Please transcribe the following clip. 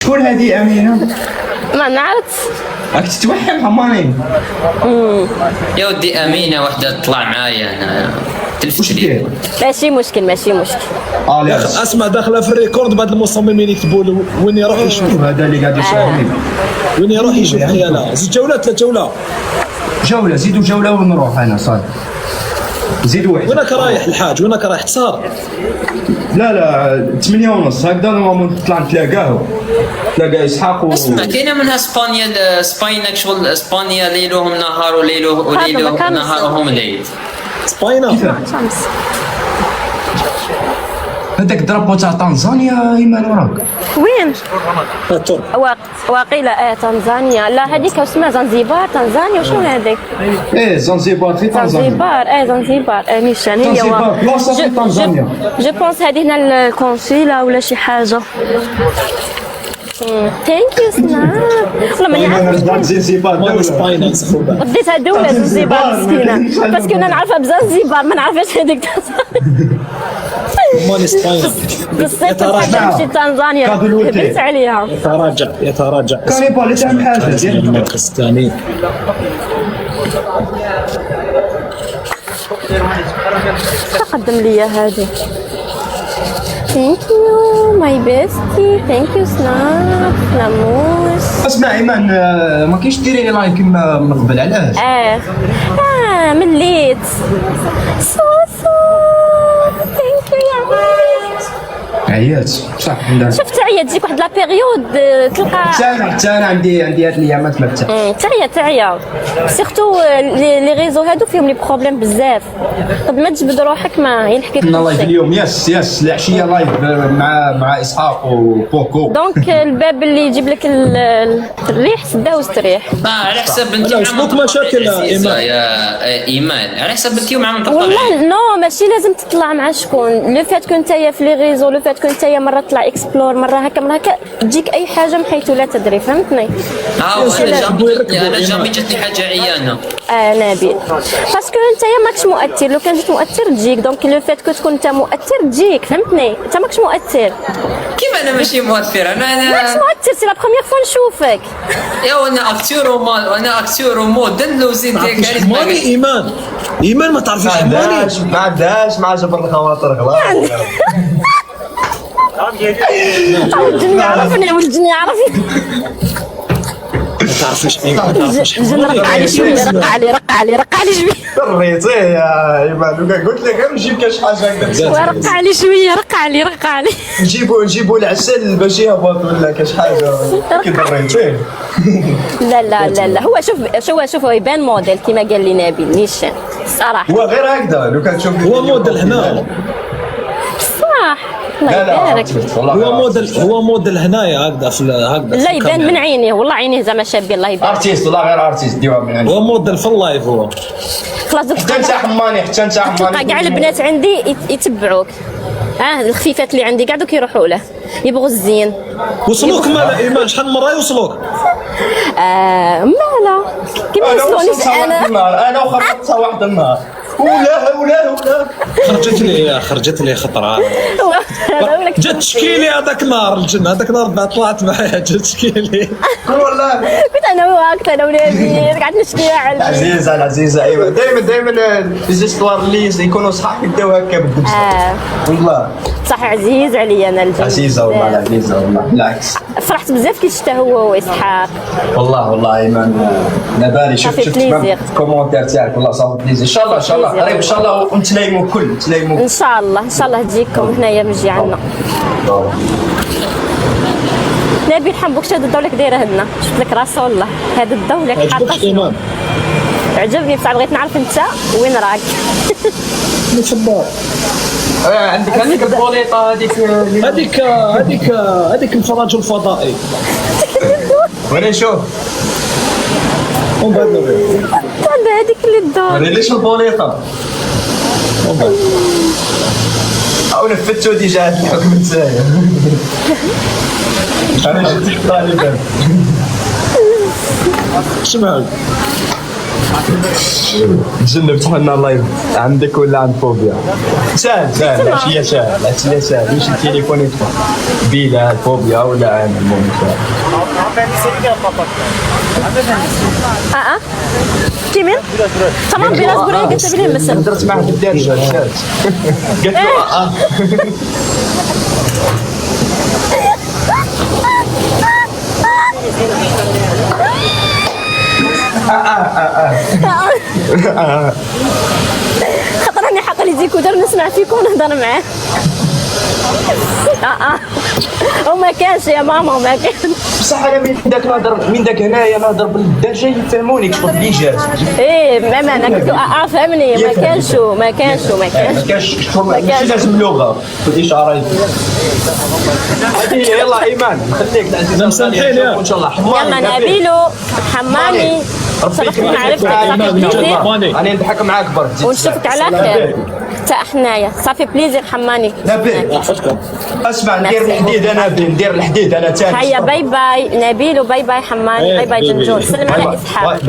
شكون هذه امينه؟ ما نعرفش. راك تتوحم حماني. يا ودي امينه وحده تطلع معايا هنا تلفت واش لي. دير؟ ماشي مشكل ماشي مشكل. لا اسمع داخله في الريكورد بعد المصممين يكتبوا له وين يروح يشوف. هذا اللي قاعد يشاهد. وين يروح يشوف حياله. زيد جوله 3 جوله. جوله زيدوا جوله ونروح انا صافي. زيدوا واحد. وينك رايح الحاج؟ وينك رايح تصار؟ لا 8 ونص هكذا نورمالمون نطلع نتلاقاو. تلاقى اسحاق اسمع كاينه منها اسبانيا سباينك شغل اسبانيا ليلهم نهار وليله نهارهم ليل. سباينا شمس. هذاك درابو تاع تنزانيا ايمان وراك. وين؟ الترك. واقيلا تنزانيا. لا هذيك اسمها زنزبار. تنزانيا وشنو هذيك؟ زنزبار في تنزانيا. زنزبار نيشان هي. زنزبار بلاصه في تنزانيا. جو بونس هذه هنا الكونسيلا ولا شي حاجه. ثانك يو سناب. والله ماني عارفه زنزبار مال سباينا سخوبه. وديتها دوله زنزبار مسكينه باسكو انا نعرفها بزنزبار ما نعرفهاش هذيك. مال سباينا. بالصيف تمشي تنزانيا هبلت عليها. يتراجع كاني بالي تعمل حاجه ديال الخستاني. تقدم لي هذه. ثانك يو ماي بيستي. ثانك يو سناب ناموس. اسمع ايمان ما كاينش ديري لي لايك كيما من قبل علاش؟ مليت. سو ثانك يو يا ماي. عيات صح عندها. شفت عيا تجيك واحد لا بيريود تلقى. حتى انا عندي هاد الايامات ما بتا. تعيا سيرتو لي ريزو هادو فيهم لي بروبليم بزاف. طب ما تجبد روحك ما هي الحكايه. كنا لايف اليوم يس العشيه لايف مع اسحاق وبوكو. دونك الباب اللي يجيب لك الريح سداه واستريح. على حسب انت لا شنو مشاكل يا ايمان على حسب انت مع من تطلع. والله نو ماشي لازم تطلع مع شكون. لو فات كنت في لي ريزو لو فات كنت مره تطلع اكسبلور مره هكا مره هكا تجيك اي حاجه من حيث لا تدري فهمتني. انا جامي جاتني حاجه عيانه. نبيل باسكو انت ماكش مؤثر. لو كان جيت مؤثر تجيك. دونك لو فات كتكون انت مؤثر تجيك فهمتني. انت ماكش مؤثر. كيف انا ماشي مؤثر؟ انا ماكش مؤثر. سي لا بروميير فوا نشوفك. وانا اكتور وموديل وزيد ماني ايمان ما تعرفيش حماني. ما عندهاش مع جبر الخواطر خلاص. الجن يعرفني والجن يعرفني. ما تعرفيش الجن رق علي شويه. رق علي شويه. ريتيه يا ايمان قلت لك غير نجيب كاش حاجه هكذا. رق علي شويه. رق علي. نجيبوا العسل باش يهبط ولا كاش حاجه كي ضريتيه. لا هو شوف يبان موديل كيما قال لي نبيل نيشان صراحه. هو غير هكذا لو كان تشوف هو موديل هنا. صح الله يبارك. هو موديل هنايا هكذا لا يبان من عينيه. والله عينيه زعما شابين الله يبارك. ارتيست والله غير ارتيست ديوها من عندي. هو موديل في اللايف هو. خلاص حتى انت حماني تلقى كاع البنات عندي يتبعوك. الخفيفات اللي عندي قاع دوك يروحوا له يبغوا الزين. وصلوك مالا ايمان شحال من مره يوصلوك؟ مالا كيما يوصلونيش انا وخرجتها واحد النهار ولا خرجت لي خطره. جات تشكي لي هذاك النهار الجن. هذاك النهار طلعت معايا جات تشكي لي. والله كنت انا وهاك انا ونبيل قعدت نشكي على عزيزه ايوه دائما ليزيستوار اللي يكونوا صحاب يبداو هكا بالدبسه. والله صح عزيز عليا انا الجن. عزيزه والله عزيزه والله بالعكس. فرحت بزاف كي شفته هو واسحاق. والله ايمان انا بالي شفت الكومونتير تاعك والله صافي بليزير. ان شاء الله قريب ان شاء الله ونتلايموا ان شاء الله تجيكم هنايا مجي عندنا. نبي نحبوك شاد الدولة دايره هنا. شفت لك راسه والله هذا الدولة حاطه. عجبني بصح بغيت نعرف انت وين راك. نتبع عندك البوليطه هذيك الفراج الفضائي. وين نشوف ومن بعد نوريك. هذيك اللي تدور. ليش البوليطه؟ او نفتو ديجا هاد الحكم نتايا. انا جيت طالبا. اسمعوا تجنب تحنا الله عندك ولا عند فوبيا؟ سهل العشية سهل العشية سهل واش التليفون يدفع بلا فوبيا ولا عامل المهم كيمين؟ تمام بلا زبرية قلت بلي مثل درت معاه في الدارجة قالت له خاطر راني حاطه لي ديكودر نسمع فيكم ونهضر معاه. وما كانش يا ماما ما كان. بصح انا من داك هنايا نهضر بالدارجه يفهموني كشغل اللي جات. ايه ماما انا قلت له فهمني ما كانش ما كانش ماشي لازم لغه في الاشاره. هذه يلا ايمان خليك مسامحين ان شاء الله. يلا نبيلو حماني صراحه ما عرفتك انا نضحك معاك برك ونشوفك على خير. حتى حنايا صافي بليزير حماني. نبيل اسمع ندير الحديد انا ندير الحديد انا ثاني. هيا باي باي نبيل وباي باي حماني باي باي جنجون. سلم على اسحاق.